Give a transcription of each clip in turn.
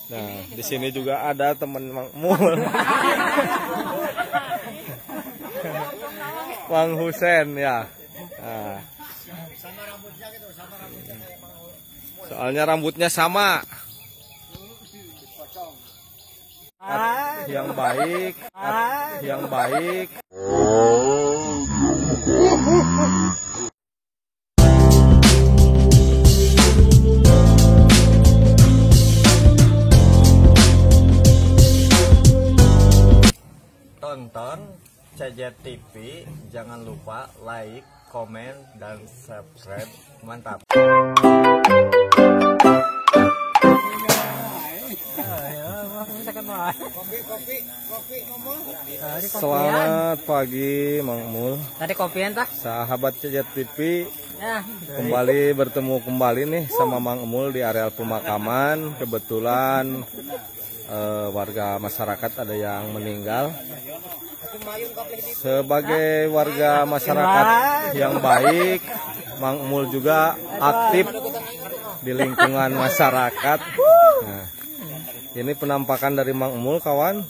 Nah, di sini juga ada teman Mang Mul. Mang Husen ya. Nah. Soalnya rambutnya sama. Yang baik, yang baik. Tonton CJ TV, jangan lupa like, komen, dan subscribe. Mantap. Selamat pagi Mang Mul. Tadi kopian tah? Sahabat CJ TV, Ya. kembali bertemu nih sama Mang Mul di areal pemakaman. Kebetulan warga masyarakat ada yang meninggal. Sebagai warga masyarakat yang baik, Mang Mul juga aktif di lingkungan masyarakat. Nah, ini penampakan dari Mang Mul, kawan.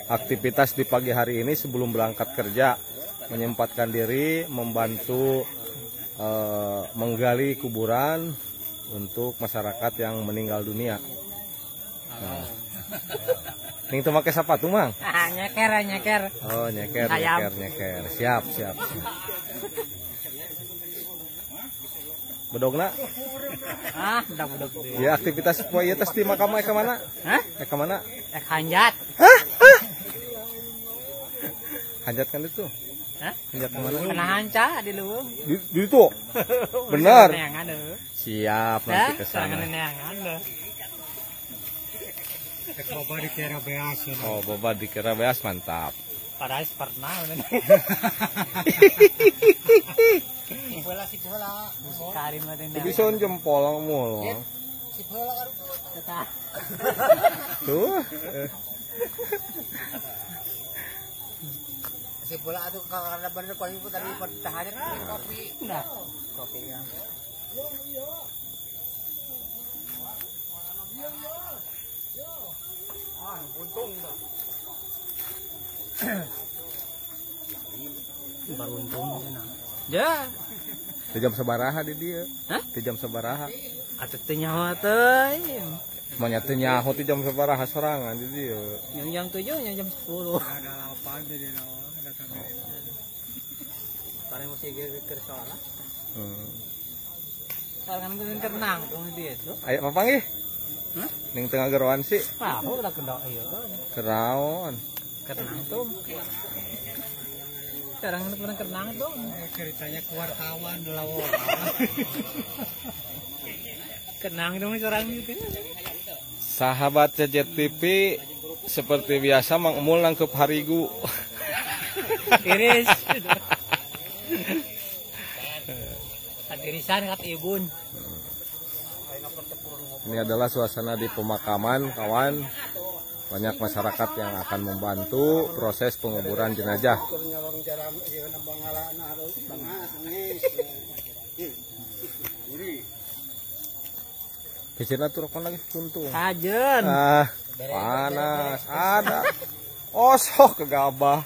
Aktivitas di pagi hari ini sebelum berangkat kerja, menyempatkan diri membantu menggali kuburan untuk masyarakat yang meninggal dunia. Nah. Ning teu make sepatu, Mang? Nyeker. Oh, nyeker. Siap. Bedogna? Bedog. Ya, aktivitas poe ieu tes di makam ka mana? Hah? Ka mana? Hanjat. Hanjat kan itu? Hah? Hanjat ke mana? Kena hanca di leuweung. Di itu. Benar. Siap, nanti Hah? ke sana. Oh, boba dikira beas, mantap. Padahal pernah. Si bola. Karim mah Bison jempol mul. Si bola karuput. Tuh. Si bola atuh karena bener paling tadi tahannya kopi. Nah, kopi ya. Untung baru untung ya. Di jam sabaraha di dia? Hah? Di jam sabaraha? Atuh teu nyaho teh. Manya teu nyaho ti jam sabaraha sorangan di dia. Yang jam 7 yang jam 10. Ada lapang jadi Paling masih geger soalnya. Sekarang kan kenang tuh dia tuh. Ayo papang ih. Ning tengah geroan sih. Tahu udah kendok ieu. Keraon. Kenang tuh. Sekarang kan kenang tuh. Ceritanya ke wartawan lawak. Kenang dong sekarang gitu. Sahabat CJ TV, seperti biasa Mang Mul nangkep harigu. Iris. Irisan kat ibun. Ini adalah suasana di pemakaman, kawan. Banyak masyarakat yang akan membantu proses penguburan jenazah. Kecilnya tuh rokok lagi tuntung. Ajen. Panas. Ada. Oh, sok kegabah.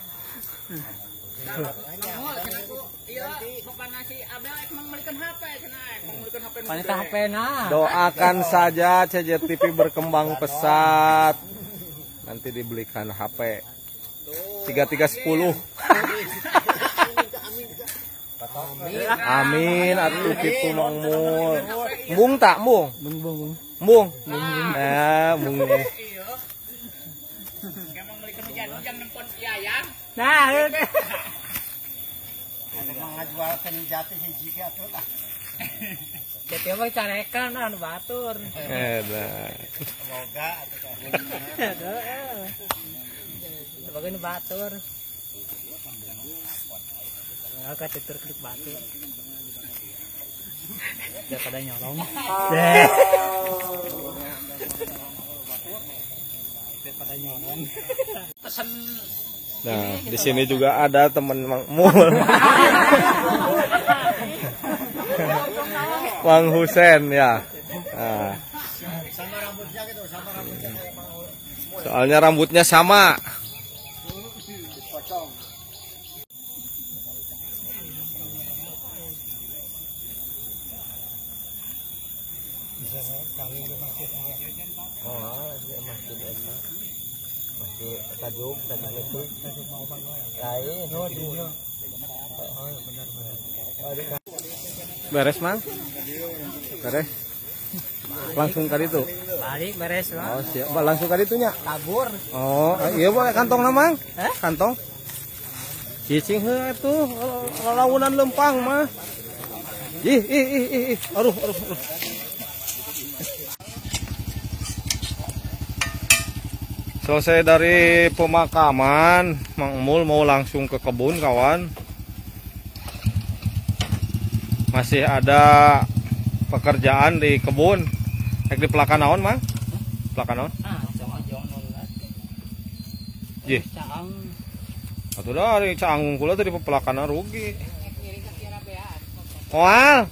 Doakan saja CJ TV berkembang pesat. Nanti dibelikan HP 3310. Amin atuh kitu Mang Mul. Embung tak, Embung? Embung. Nah, ngajual senjata hiji ge atuh lah. Jadi mah carekan anu batur. Edan. Boga atuh kan. Sebagai nu batur. Enggak ketutur klik batur. Daripada nyolong. Daripada nyolong. Pesen. Nah, di sini juga ada teman Mang Mul. Mang Husen ya. Nah, Sama rambutnya gitu, sama rambutnya kayak Mang Mul. Soalnya rambutnya sama. Pocong. Bisa kali lu makin Oh, makin enak. Masih tajuk itu. Lain. oh dia. Beres, Mang? Beres. Langsung kali itu. Balik beres lah. Oh, siap. Langsung kali itunya. Kabur. Oh, iya boleh kantong na, Mang? Kantong. Cicing heuh atuh lawunan lempang mah. Ih. Aduh. Selesai dari pemakaman, Mang Emul mau langsung ke kebun, kawan. Masih ada pekerjaan di kebun. Di pelakan naon, Mang? Pelakan naon? Jih. Atuh dari Caanggung kula tadi pepelakana rugi. Moal.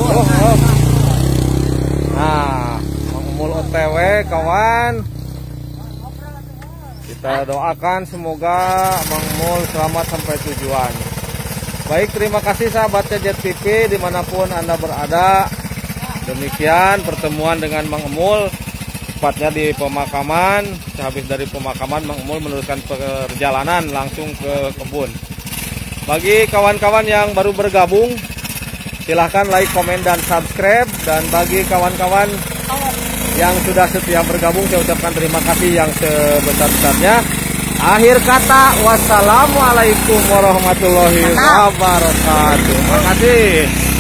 Oh. Nah, Mang Emul OTW, kawan. Kita doakan semoga Mang Emul selamat sampai tujuan. Baik, terima kasih sahabat CJ TV dimanapun Anda berada. Demikian pertemuan dengan Mang Emul, tepatnya di pemakaman. Sehabis dari pemakaman, Mang Emul meneruskan perjalanan langsung ke kebun. Bagi kawan-kawan yang baru bergabung, silahkan like, komen, dan subscribe. Dan bagi kawan-kawan yang sudah setia bergabung, saya ucapkan terima kasih yang sebesar-besarnya. Akhir kata, wassalamualaikum warahmatullahi wabarakatuh. Terima kasih.